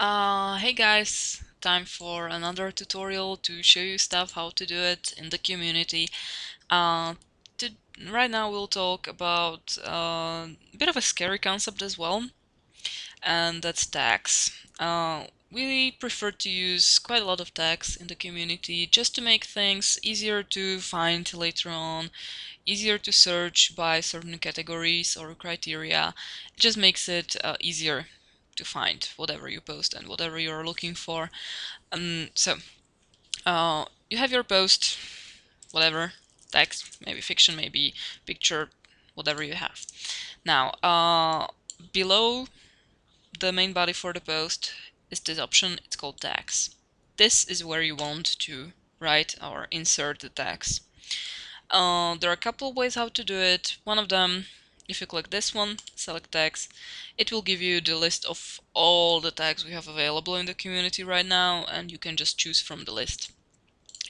Hey guys, time for another tutorial to show you stuff how to do it in the community. Uh, to, right now we'll talk about a bit of a scary concept as well, and that's tags. We prefer to use quite a lot of tags in the community just to make things easier to find later on, easier to search by certain categories or criteria. It just makes it easier to find whatever you post and whatever you're looking for. So you have your post, whatever, text, maybe fiction, maybe picture, whatever you have. Now, below the main body for the post is this option. It's called tags. This is where you want to write or insert the tags. There are a couple of ways how to do it. One of them, if you click this one, select tags, it will give you the list of all the tags we have available in the community right now, and you can just choose from the list.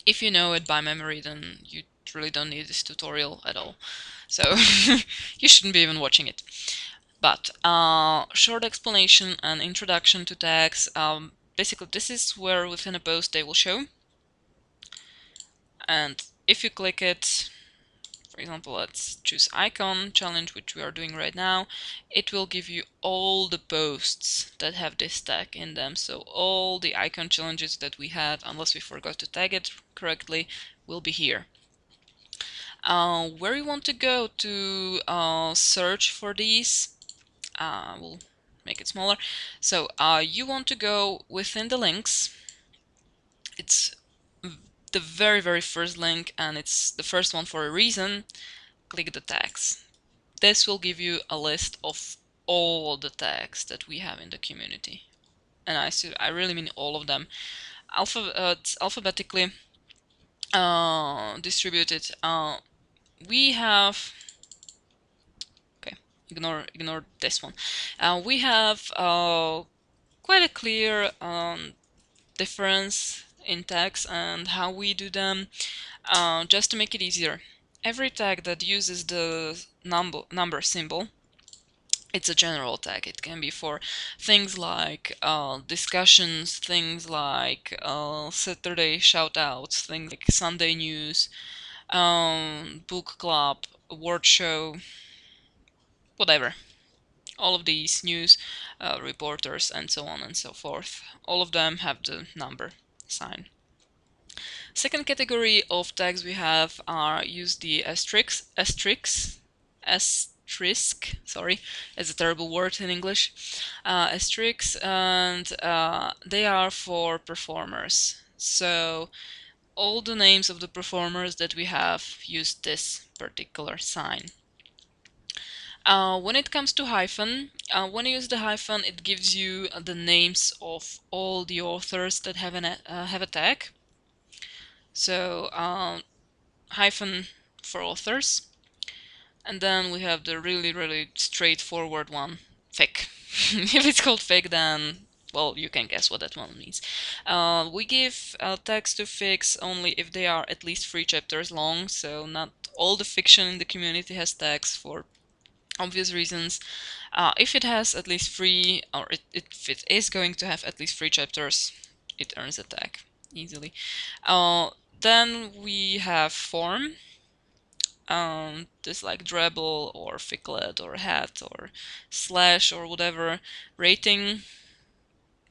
If you know it by memory, then you really don't need this tutorial at all. So you shouldn't be even watching it. But short explanation and introduction to tags. Basically, this is where within a post they will show. And if you click it, for example, let's choose icon challenge, which we are doing right now. It will give you all the posts that have this tag in them. So all the icon challenges that we had, unless we forgot to tag it correctly, will be here. Where you want to go to search for these, we'll make it smaller. So you want to go within the links. It's the very first link, and it's the first one for a reason. Click the tags. This will give you a list of all the tags that we have in the community, and I really mean all of them. It's alphabetically distributed. We have ignore this one. We have quite a clear difference in tags and how we do them, just to make it easier. Every tag that uses the number symbol, it's a general tag. It can be for things like discussions, things like Saturday shoutouts, things like Sunday news, book club, award show, whatever. All of these news reporters and so on and so forth. All of them have the number sign. Second category of tags we have are use the asterisk, sorry, it's a terrible word in English, asterisks, and they are for performers. So all the names of the performers that we have use this particular sign. When it comes to hyphen, when you use the hyphen, it gives you the names of all the authors that have a tag. So hyphen for authors, and then we have the really straightforward one, fic. If it's called fic, then well, you can guess what that one means. We give tags to fics only if they are at least 3 chapters long, so not all the fiction in the community has tags for obvious reasons. If it has at least 3, or if it is going to have at least 3 chapters, it earns a tag easily. Then we have form. This like Drabble or Ficlet or Hat or Slash or whatever. Rating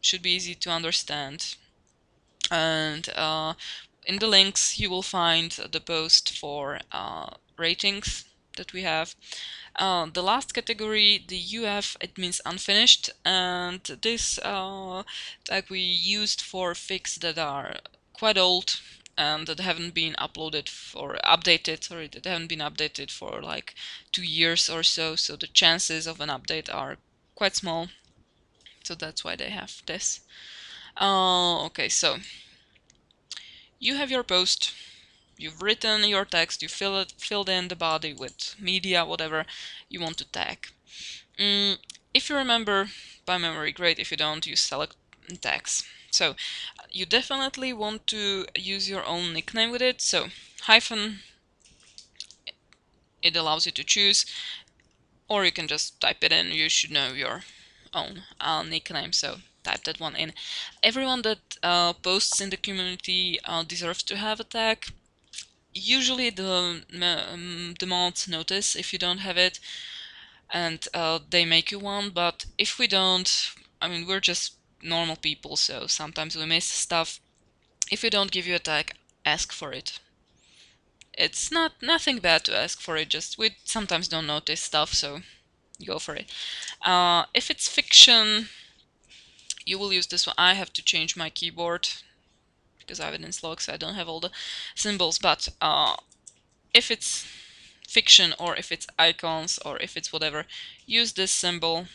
should be easy to understand. And in the links you will find the post for ratings that we have. The last category, the UF, it means unfinished, and this tag we used for fics that are quite old and that haven't been uploaded or updated, sorry, that haven't been updated for like 2 years or so, so the chances of an update are quite small, so that's why they have this. Okay, so you have your post, you've written your text, you filled in the body with media, whatever you want to tag. If you remember by memory, great. If you don't, you select tags. So you definitely want to use your own nickname with it. So hyphen, it allows you to choose, or you can just type it in. You should know your own nickname. So type that one in. Everyone that posts in the community deserves to have a tag. Usually the mods notice if you don't have it, and they make you one, but if we don't, I mean, we're just normal people, so sometimes we miss stuff. If we don't give you a tag, ask for it. It's nothing bad to ask for it, just we sometimes don't notice stuff, so go for it. If it's fiction, you will use this one. I have to change my keyboard because I have it in slog, so I don't have all the symbols, but if it's fiction or if it's icons or if it's whatever, use this symbol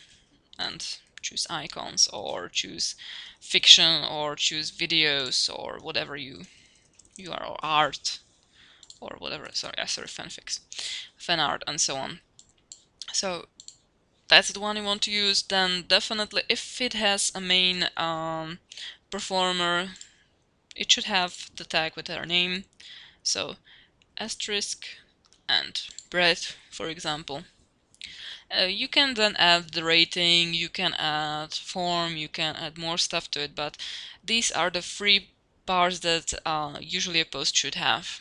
and choose icons or choose fiction or choose videos or whatever you are, or art or whatever. Sorry, fanfics, fan art, and so on. So that's the one you want to use. Then definitely, if it has a main performer, it should have the tag with their name. So asterisk and Brett, for example. You can then add the rating, you can add form, you can add more stuff to it, but these are the three parts that usually a post should have.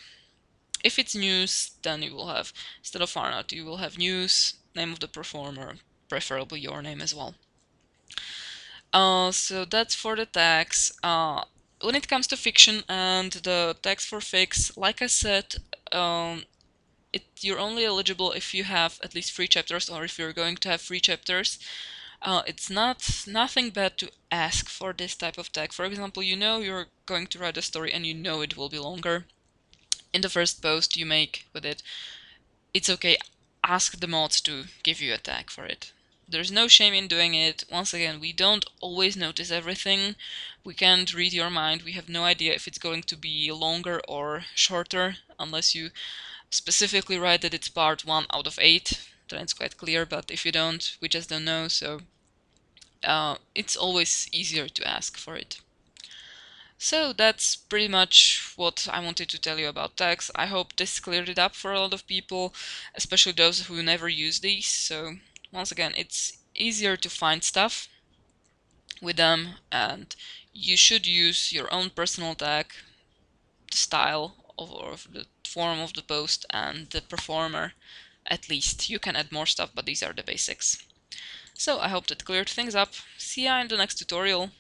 If it's news, then you will have, instead of far out, you will have news, name of the performer, preferably your name as well. So that's for the tags. When it comes to fiction and the tags for fics, like I said, you're only eligible if you have at least 3 chapters, or if you're going to have 3 chapters. It's nothing bad to ask for this type of tag. For example, you know you're going to write a story and you know it will be longer. In the first post you make with it, it's okay, ask the mods to give you a tag for it. There's no shame in doing it. Once again, we don't always notice everything. We can't read your mind. We have no idea if it's going to be longer or shorter unless you specifically write that it's part 1 out of 8. Then it's quite clear, but if you don't, we just don't know, so it's always easier to ask for it. So that's pretty much what I wanted to tell you about tags. I hope this cleared it up for a lot of people, especially those who never use these. So once again, it's easier to find stuff with them, and you should use your own personal tag, the style of the form of the post, and the performer. At least you can add more stuff, but these are the basics. So I hope that cleared things up. See ya in the next tutorial.